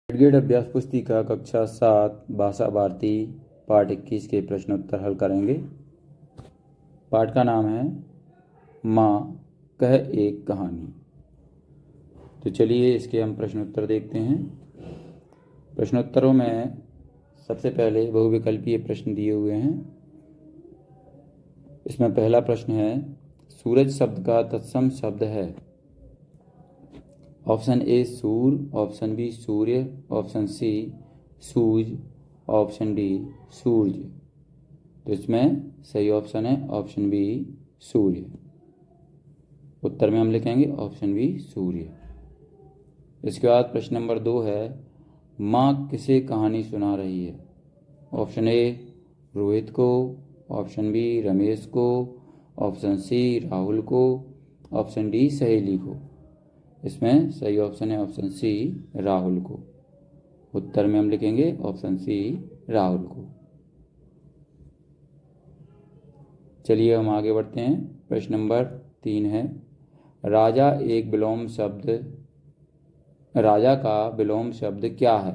Grade अभ्यास पुस्तिका कक्षा 7 भाषा भारती पाठ 21 के प्रश्नोत्तर हल करेंगे। पाठ का नाम है माँ कह एक कहानी। तो चलिए इसके हम प्रश्नोत्तर देखते हैं। प्रश्नोत्तरों में सबसे पहले बहुविकल्पीय प्रश्न दिए हुए हैं। इसमें पहला प्रश्न है, सूरज शब्द का तत्सम शब्द है। ऑप्शन ए सूर, ऑप्शन बी सूर्य, ऑप्शन सी सूज, ऑप्शन डी सूर्य। तो इसमें सही ऑप्शन है ऑप्शन बी सूर्य। उत्तर में हम लिखेंगे ऑप्शन बी सूर्य। इसके बाद प्रश्न नंबर 2 है, माँ किसे कहानी सुना रही है। ऑप्शन ए रोहित को, ऑप्शन बी रमेश को, ऑप्शन सी राहुल को, ऑप्शन डी सहेली को। इसमें सही ऑप्शन है ऑप्शन सी राहुल को। उत्तर में हम लिखेंगे ऑप्शन सी राहुल को। चलिए हम आगे बढ़ते हैं। प्रश्न नंबर 3 है, राजा का विलोम शब्द क्या है।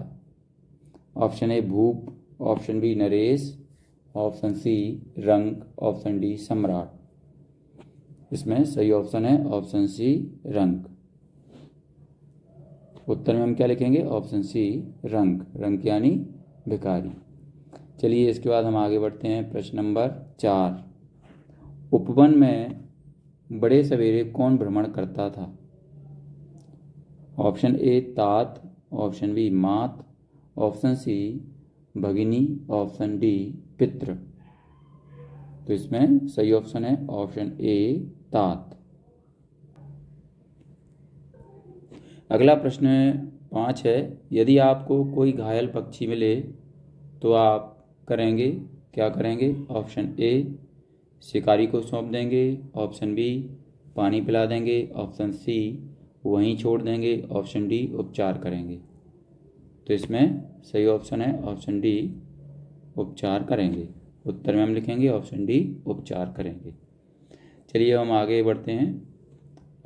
Option A Bhup, option B Naresh, option C रंग, ऑप्शन डी सम्राट। इसमें सही ऑप्शन है ऑप्शन सी रंग। उत्तर में हम क्या लिखेंगे ऑप्शन सी रंग, रंग यानी भिखारी। चलिए इसके बाद हम आगे बढ़ते हैं। प्रश्न नंबर 4, उपवन में बड़े सवेरे कौन भ्रमण करता था। ऑप्शन ए तात, ऑप्शन बी मात, ऑप्शन सी भगिनी, ऑप्शन डी पितृ। तो इसमें सही ऑप्शन है ऑप्शन ए तात। अगला प्रश्न 5 है, यदि आपको कोई घायल पक्षी मिले तो आप क्या करेंगे। ऑप्शन ए शिकारी को सौंप देंगे, ऑप्शन बी पानी पिला देंगे, ऑप्शन सी वहीं छोड़ देंगे, ऑप्शन डी उपचार करेंगे। तो इसमें सही ऑप्शन है ऑप्शन डी उपचार करेंगे। उत्तर में हम लिखेंगे ऑप्शन डी उपचार करेंगे। चलिए हम आगे बढ़ते हैं।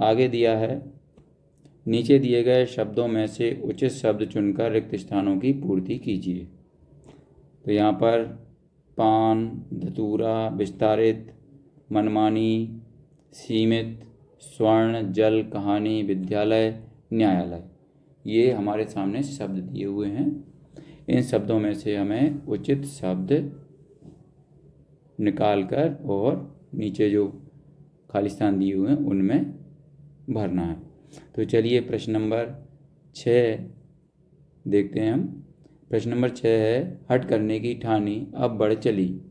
आगे दिया है, नीचे दिए गए शब्दों में से उचित शब्द चुनकर रिक्त स्थानों की पूर्ति कीजिए। तो यहाँ पर पान, धतूरा, विस्तारित, मनमानी, सीमित, स्वर्ण, जल, कहानी, विद्यालय, न्यायालय, ये हमारे सामने शब्द दिए हुए हैं। इन शब्दों में से हमें उचित शब्द निकालकर और नीचे जो खाली स्थान दिए हुए हैं उनमें भरना है। तो चलिए प्रश्न नंबर 6 देखते हैं हम। प्रश्न नंबर 6 है, हट करने की ठानी अब बढ़ चली,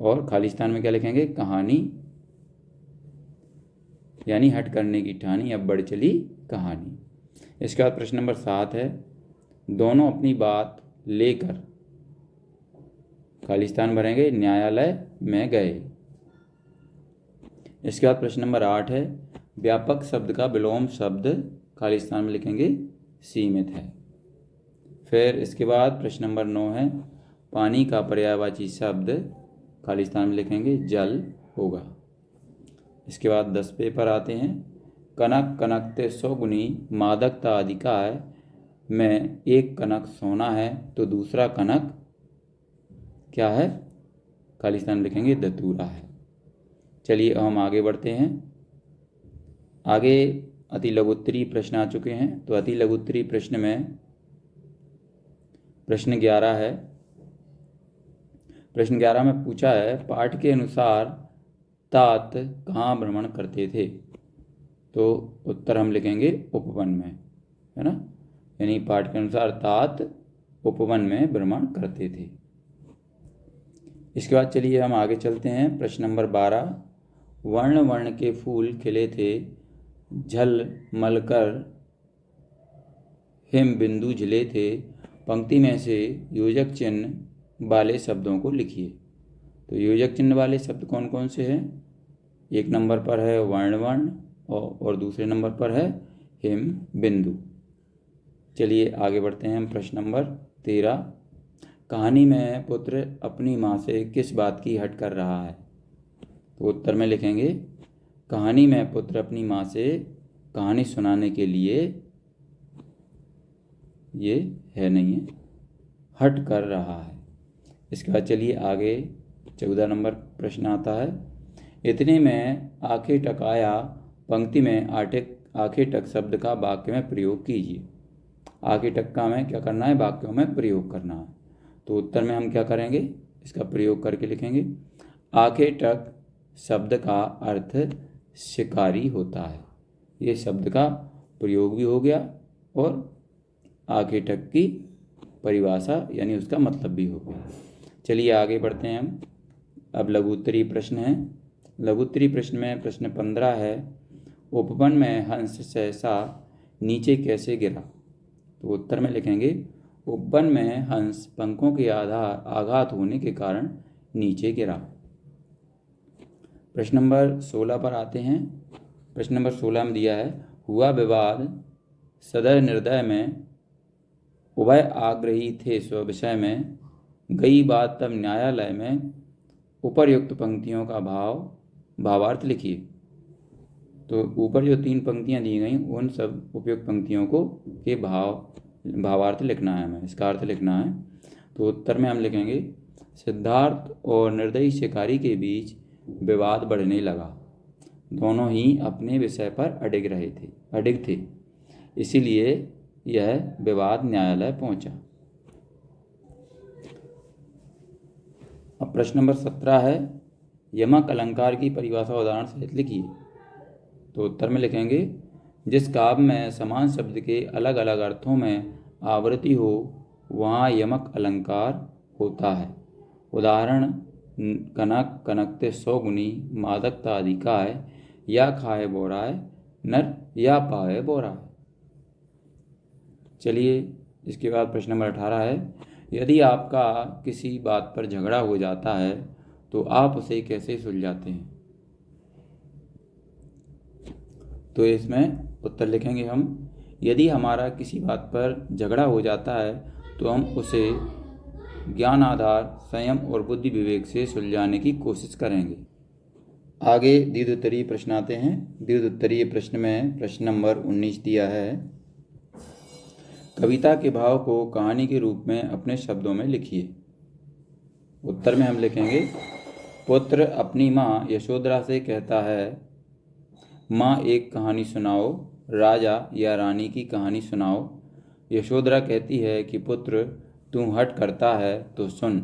और खाली स्थान में क्या लिखेंगे कहानी, यानी हट करने की ठानी अब बढ़ चली कहानी। इसके बाद प्रश्न नंबर 7 है, दोनों अपनी बात लेकर, खाली स्थान भरेंगे न्यायालय में गए। इसके बाद प्रश्न नंबर 8 है, व्यापक शब्द का विलोम शब्द, खाली स्थान में लिखेंगे सीमित है। फिर इसके बाद प्रश्न नंबर 9 है, पानी का पर्यायवाची शब्द, खाली स्थान में लिखेंगे जल होगा। इसके बाद 10 पेपर आते हैं, कनक कनकते 100 गुनी मादकता अधिकाय में एक कनक सोना है तो दूसरा कनक क्या है, खाली स्थान लिखेंगे धतूरा है। चलिए हम आगे बढ़ते हैं। आगे अति लघुत्तरी प्रश्न आ चुके हैं। तो अति लघुत्तरी प्रश्न में प्रश्न 11 है। प्रश्न 11 में पूछा है, पाठ के अनुसार तात कहाँ भ्रमण करते थे। तो उत्तर हम लिखेंगे उपवन में, है ना, यानी पाठ के अनुसार तात उपवन में भ्रमण करते थे। इसके बाद चलिए हम आगे चलते हैं। प्रश्न नंबर 12, वर्ण वर्ण के फूल खिले थे, झल मलकर हिम बिंदु झिले थे, पंक्ति में से योजक चिन्ह वाले शब्दों को लिखिए। तो योजक चिन्ह वाले शब्द कौन कौन से हैं। एक नंबर पर है वर्ण वर्ण और दूसरे नंबर पर है हिम बिंदु। चलिए आगे बढ़ते हैं हम। प्रश्न नंबर 13, कहानी में पुत्र अपनी माँ से किस बात की हट कर रहा है। तो उत्तर में लिखेंगे, कहानी में पुत्र अपनी माँ से कहानी सुनाने के लिए ये है नहीं है, हट कर रहा है। इसके बाद चलिए आगे 14 नंबर प्रश्न आता है। इतने में आखे टक आया, पंक्ति में आखे टक शब्द का वाक्य में प्रयोग कीजिए। आखे टक का हमें क्या करना है, वाक्यों में प्रयोग करना है। तो उत्तर में हम क्या करेंगे, इसका प्रयोग करके लिखेंगे। आखे टक शब्द का अर्थ शिकारी होता है। ये शब्द का प्रयोग भी हो गया और आखे टक की परिभाषा यानी उसका मतलब भी हो गया। चलिए आगे बढ़ते हैं हम। अब लघु उत्तरीय प्रश्न है। लघु उत्तरीय प्रश्न में प्रश्न 15 है, उपवन में हंस सहसा नीचे कैसे गिरा। तो उत्तर में लिखेंगे, उपवन में हंस पंखों के आघात होने के कारण नीचे गिरा। प्रश्न नंबर 16 पर आते हैं। प्रश्न नंबर 16 में दिया है, हुआ विवाद सदर निर्दय में, उभय आग्रही थे स्व विषय में, गई बात तब न्यायालय में, उपर्युक्त पंक्तियों का भावार्थ लिखिए। तो ऊपर जो 3 पंक्तियां दी गई उन सब उपयुक्त पंक्तियों को के भावार्थ लिखना है हमें, इसका अर्थ लिखना है। तो उत्तर में हम लिखेंगे, सिद्धार्थ और निर्दयी शिकारी के बीच विवाद बढ़ने लगा। दोनों ही अपने विषय पर अडिग थे, इसीलिए यह विवाद न्यायालय पहुंचा। अब प्रश्न नंबर 17 है, यमक अलंकार की परिभाषा उदाहरण सहित लिखिए। तो उत्तर में लिखेंगे, जिस काव्य में समान शब्द के अलग अलग अर्थों में आवृत्ति हो वहाँ यमक अलंकार होता है। उदाहरण, कनक कनकते 100 गुनी, मादकता अधिकाय, या खाए बोराय, नर या पाए बोराय। चलिए इसके बाद प्रश्न नंबर 18 है, यदि आपका किसी बात पर झगड़ा हो जाता है तो आप उसे कैसे सुलझाते हैं। तो इसमें उत्तर लिखेंगे हम, यदि हमारा किसी बात पर झगड़ा हो जाता है तो हम उसे ज्ञान आधार, संयम और बुद्धि विवेक से सुलझाने की कोशिश करेंगे। आगे दीर्घोत्तरीय प्रश्न आते हैं। दीर्घोत्तरीय प्रश्न में प्रश्न नंबर 19 दिया है, कविता के भाव को कहानी के रूप में अपने शब्दों में लिखिए। उत्तर में हम लिखेंगे, पुत्र अपनी माँ यशोधरा से कहता है, माँ एक कहानी सुनाओ, राजा या रानी की कहानी सुनाओ। यशोधरा कहती है कि पुत्र तू हठ करता है तो सुन।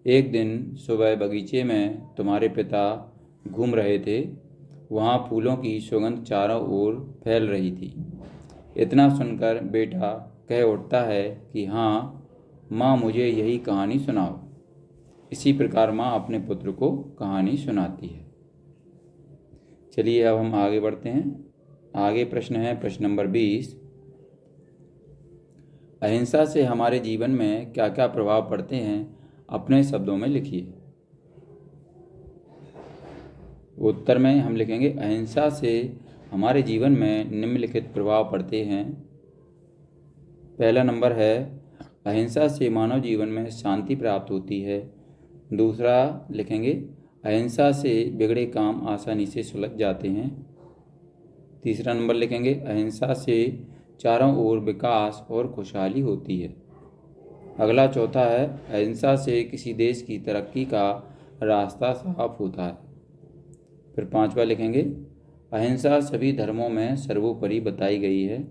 एक दिन सुबह बगीचे में तुम्हारे पिता घूम रहे थे, वहाँ फूलों की सुगंध चारों ओर फैल रही थी। इतना सुनकर बेटा कह उठता है कि हाँ माँ, मुझे यही कहानी सुनाओ। इसी प्रकार माँ अपने पुत्र को कहानी सुनाती है। चलिए अब हम आगे बढ़ते हैं। आगे प्रश्न है प्रश्न नंबर 20, अहिंसा से हमारे जीवन में क्या क्या प्रभाव पड़ते हैं, अपने शब्दों में लिखिए। उत्तर में हम लिखेंगे, अहिंसा से हमारे जीवन में निम्नलिखित प्रभाव पड़ते हैं। पहला नंबर है, अहिंसा से मानव जीवन में शांति प्राप्त होती है। दूसरा लिखेंगे, अहिंसा से बिगड़े काम आसानी से सुलझ जाते हैं। तीसरा नंबर लिखेंगे, अहिंसा से चारों ओर विकास और खुशहाली होती है। अगला चौथा है, अहिंसा से किसी देश की तरक्की का रास्ता साफ होता है। फिर पांचवा लिखेंगे, अहिंसा सभी धर्मों में सर्वोपरि बताई गई है।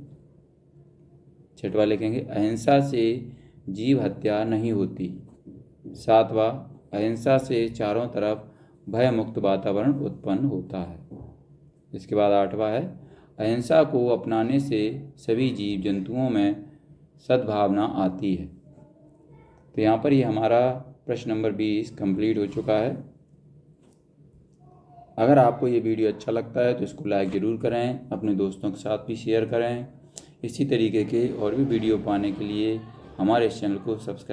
छठवा लिखेंगे, अहिंसा से जीव हत्या नहीं होती। सातवां, अहिंसा से चारों तरफ भय मुक्त वातावरण उत्पन्न होता है। इसके बाद आठवां है, अहिंसा को अपनाने से सभी जीव जंतुओं में सद्भावना आती है। तो यहाँ पर ये हमारा प्रश्न नंबर 20 कंप्लीट हो चुका है। अगर आपको ये वीडियो अच्छा लगता है तो इसको लाइक ज़रूर करें, अपने दोस्तों के साथ भी शेयर करें। इसी तरीके के और भी वीडियो पाने के लिए हमारे इस चैनल को सब्सक्राइब